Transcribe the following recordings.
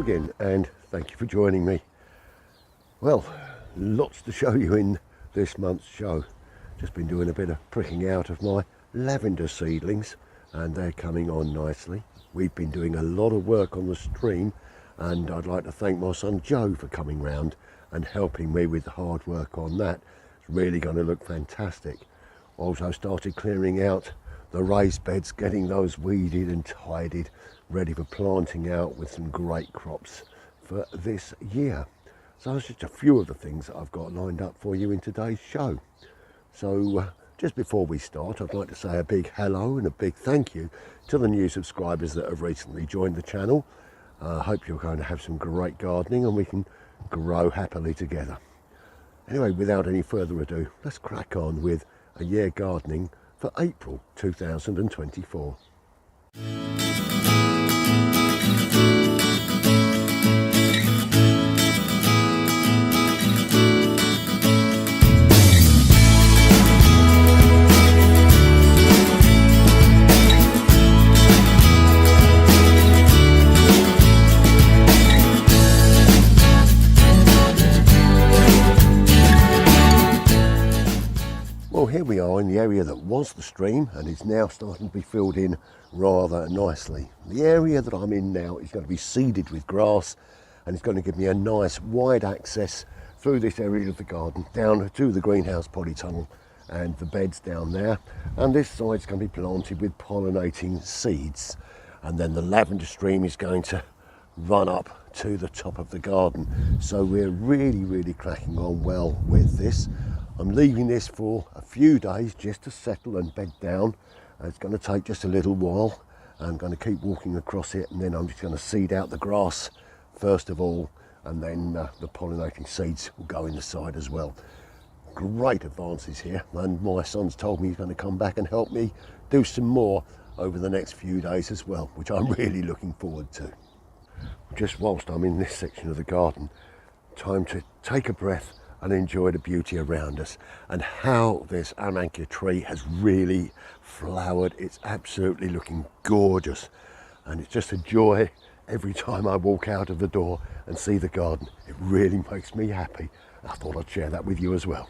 again, and thank you for joining me. Well, lots to show you in this month's show. Just been doing a bit of pricking out of my lavender seedlings, and they're coming on nicely. We've been doing a lot of work on the stream, and I'd like to thank my son Joe for coming round and helping me with the hard work on that. It's really going to look fantastic. Also started clearing out the raised beds, getting those weeded and tidied, ready for planting out with some great crops for this year. So that's just a few of the things that I've got lined up for you in today's show. So just before we start, I'd like to say a big hello and a big thank you to the new subscribers that have recently joined the channel. I hope you're going to have some great gardening and we can grow happily together. Anyway, without any further ado, let's crack on with a year gardening for April 2024. Well, here we are in the area that was the stream and is now starting to be filled in rather nicely. The area that I'm in now is going to be seeded with grass, and it's going to give me a nice wide access through this area of the garden down to the greenhouse polytunnel and the beds down there. And this side's going to be planted with pollinating seeds, and then the lavender stream is going to run up to the top of the garden. So we're really cracking on well with this. I'm leaving this for a few days just to settle and bed down. It's going to take just a little while. I'm going to keep walking across it, and then I'm just going to seed out the grass first of all, and then the pollinating seeds will go in the side as well. Great advances here, and my son's told me he's going to come back and help me do some more over the next few days as well, which I'm really looking forward to. Just whilst I'm in this section of the garden, time to take a breath and enjoy the beauty around us and how this amanita tree has really flowered. It's absolutely looking gorgeous, and it's just a joy every time I walk out of the door and see the garden. It really makes me happy. I thought I'd share that with you as well.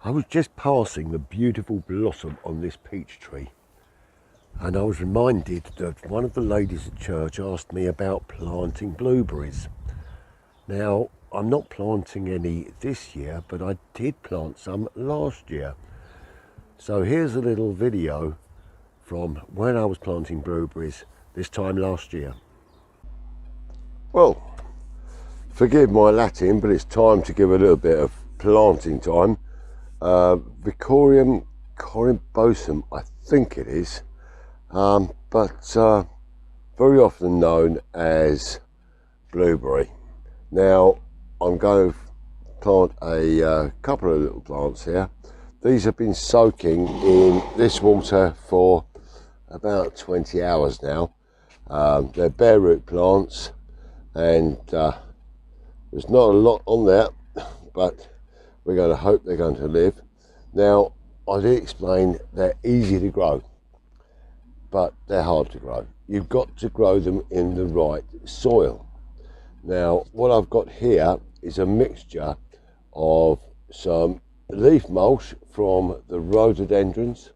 I was just passing the beautiful blossom on this peach tree, and I was reminded that one of the ladies at church asked me about planting blueberries. Now, I'm not planting any this year, but I did plant some last year. So here's a little video from when I was planting blueberries this time last year. Well, forgive my Latin, but it's time to give a little bit of planting time. Vicorium corymbosum, I think it is, but very often known as blueberry. Now, I'm going to plant a couple of little plants here. These have been soaking in this water for about 20 hours now. They're bare root plants, and there's not a lot on there, but we're going to hope they're going to live. Now, I did explain they're easy to grow, but they're hard to grow. You've got to grow them in the right soil. Now, what I've got here is a mixture of some leaf mulch from the rhododendrons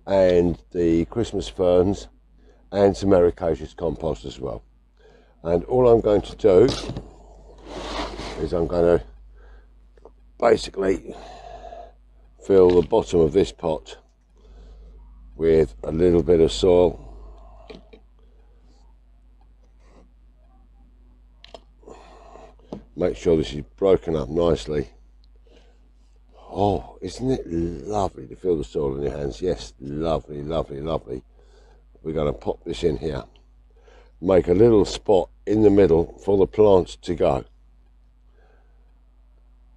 and the Christmas ferns and some ericaceous compost as well. And all I'm going to do is I'm going to basically fill the bottom of this pot with a little bit of soil. Make sure this is broken up nicely. Oh, isn't it lovely to feel the soil in your hands? Yes, lovely. We're going to pop this in here. Make a little spot in the middle for the plants to go.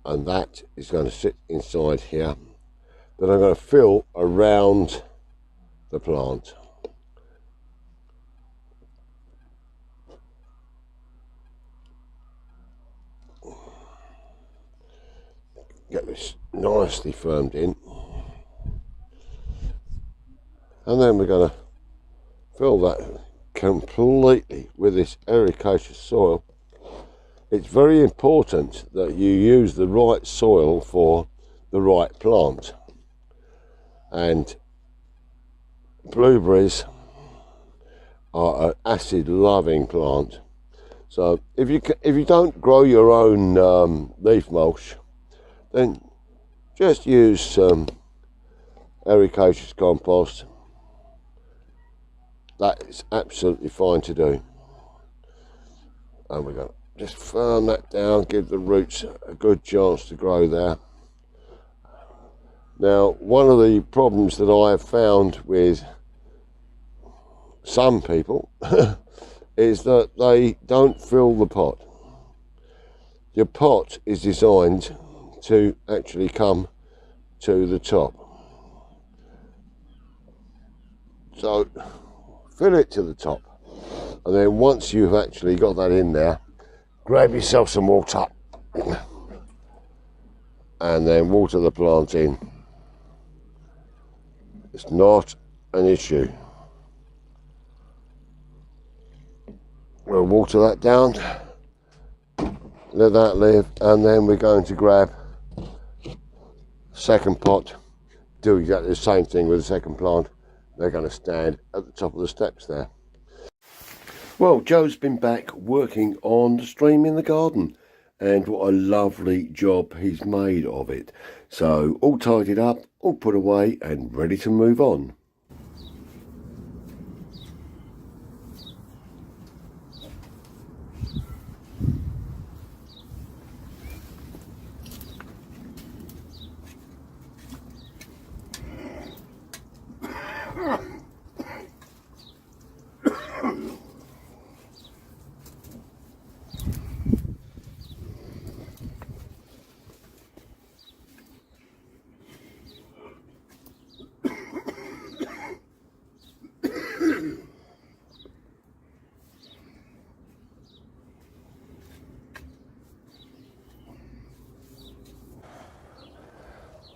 And that is going to sit inside here. Then I'm going to fill around the plant. Get this nicely firmed in, and then we're going to fill that completely with this ericaceous soil. It's very important that you use the right soil for the right plant. And blueberries are an acid-loving plant. So if you don't grow your own leaf mulch, then just use some ericaceous compost. That is absolutely fine to do. And we're going to just firm that down, give the roots a good chance to grow there. Now, one of the problems that I have found with some people is that they don't fill the pot. Your pot is designed to actually come to the top. So fill it to the top, and then once you've actually got that in there, grab yourself some water and then water the plant in. It's not an issue. We'll water that down, let that live, and then we're going to grab second pot, do exactly the same thing with the second plant. They're going to stand at the top of the steps there. Well, Joe's been back working on the stream in the garden, and what a lovely job he's made of it. So all tidied up, all put away and ready to move on.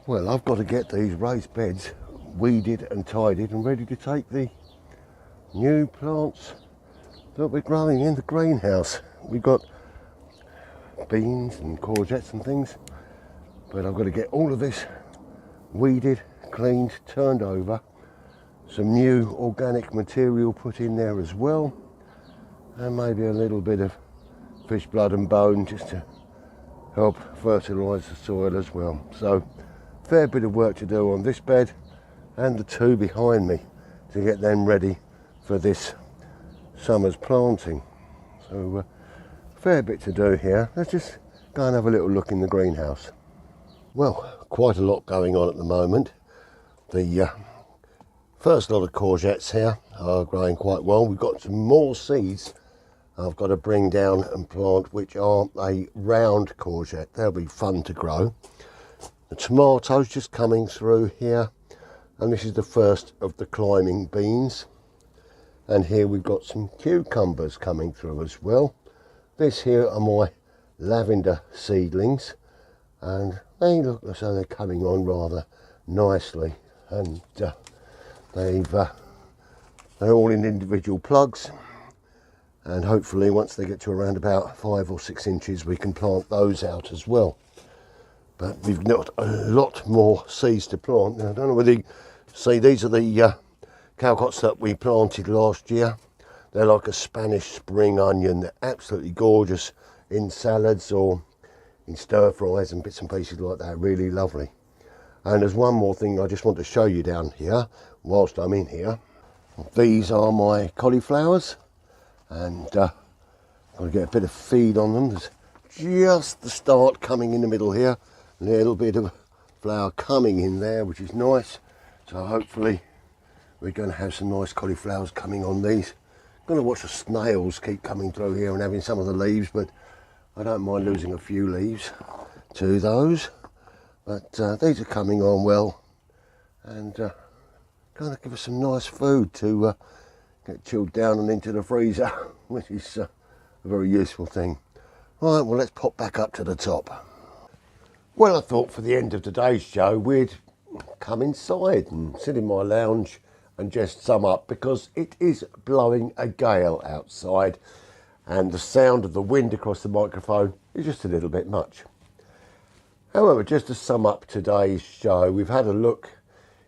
Well, I've got to get these raised beds weeded and tidied and ready to take the new plants that we're growing in the greenhouse. We've got beans and courgettes and things, but I've got to get all of this weeded, cleaned, turned over, some new organic material put in there as well, and maybe a little bit of fish blood and bone just to help fertilise the soil as well. So fair bit of work to do on this bed and the two behind me to get them ready for this summer's planting. So fair bit to do here. Let's just go and have a little look in the greenhouse. Well, quite a lot going on at the moment. The first lot of courgettes here are growing quite well. We've got some more seeds I've got to bring down and plant, which are a round courgette. They'll be fun to grow. The tomatoes just coming through here, and this is the first of the climbing beans. And here we've got some cucumbers coming through as well. This here are my lavender seedlings, and they look as though they're coming on rather nicely, and they're all in individual plugs, and hopefully once they get to around about 5 or 6 inches we can plant those out as well. But we've got a lot more seeds to plant. Now, I don't know whether you see, these are the calcots that we planted last year. They're like a Spanish spring onion. They're absolutely gorgeous in salads or in stir fries and bits and pieces like that. Really lovely. And there's one more thing I just want to show you down here whilst I'm in here. These are my cauliflowers, and I've got to get a bit of feed on them. There's just the start coming in the middle here. A little bit of flower coming in there, which is nice. So hopefully we're going to have some nice cauliflowers coming on these. I'm going to watch the snails keep coming through here and having some of the leaves, but I don't mind losing a few leaves to those. But these are coming on well, and going to give us some nice food to get chilled down and into the freezer, which is a very useful thing. Right, well, let's pop back up to the top. Well, I thought for the end of today's show we'd come inside and sit in my lounge and just sum up, because it is blowing a gale outside and the sound of the wind across the microphone is just a little bit much. However, just to sum up today's show, we've had a look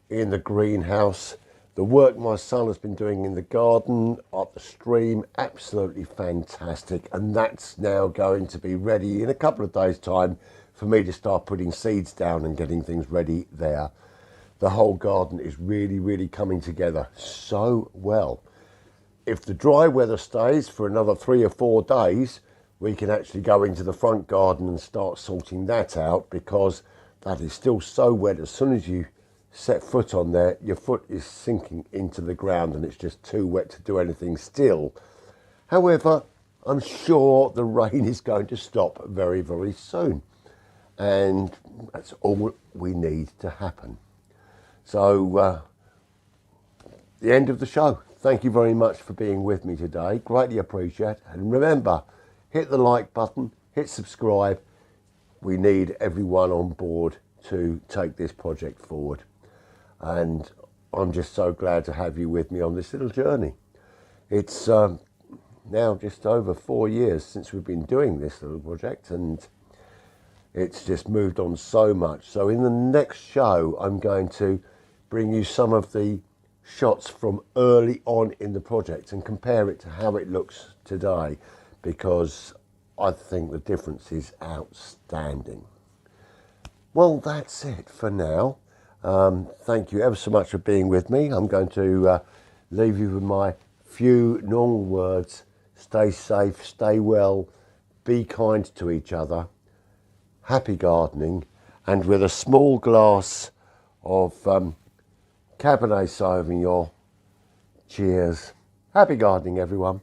in the greenhouse. The work my son has been doing in the garden, up the stream, absolutely fantastic. And that's now going to be ready in a couple of days' time for me to start putting seeds down and getting things ready there. The whole garden is really, really coming together so well. If the dry weather stays for another 3 or 4 days, we can actually go into the front garden and start sorting that out, because that is still so wet. As soon as you set foot on there, your foot is sinking into the ground and it's just too wet to do anything still. However, I'm sure the rain is going to stop very, very soon. And that's all we need to happen. So, the end of the show. Thank you very much for being with me today. Greatly appreciate it. And remember, hit the like button, hit subscribe. We need everyone on board to take this project forward. And I'm just so glad to have you with me on this little journey. It's now just over 4 years since we've been doing this little project, and it's just moved on so much. So in the next show, I'm going to bring you some of the shots from early on in the project and compare it to how it looks today, because I think the difference is outstanding. Well, that's it for now. Thank you ever so much for being with me. I'm going to leave you with my few normal words. Stay safe, stay well, be kind to each other, happy gardening, and with a small glass of Cabernet Sauvignon. Cheers. Happy gardening, everyone.